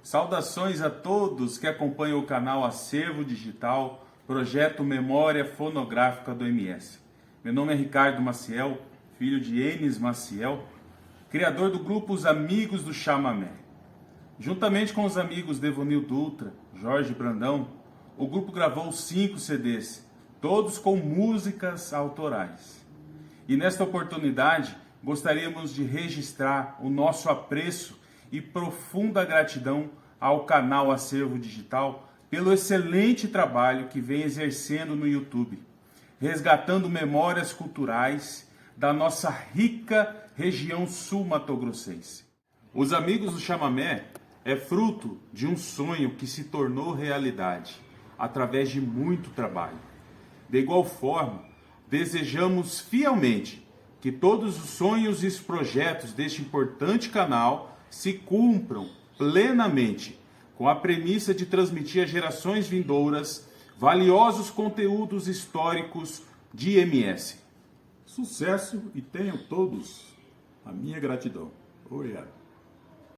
Saudações a todos que acompanham o canal Acervo Digital, projeto Memória Fonográfica do MS. Meu nome é Ricardo Maciel, filho de Enes Maciel, criador do grupo Os Amigos do Chamamé. Juntamente com os amigos Devonil Dutra, Jorge Brandão, o grupo gravou 5 CDs, todos com músicas autorais. E nesta oportunidade, gostaríamos de registrar o nosso apreço e profunda gratidão ao canal Acervo Digital pelo excelente trabalho que vem exercendo no YouTube, resgatando memórias culturais da nossa rica região sul-matogrossense. Os Amigos do Chamamé é fruto de um sonho que se tornou realidade através de muito trabalho. De igual forma, desejamos fielmente que todos os sonhos e os projetos deste importante canal se cumpram plenamente, com a premissa de transmitir às gerações vindouras valiosos conteúdos históricos de MS. Sucesso e tenham todos a minha gratidão. Obrigado.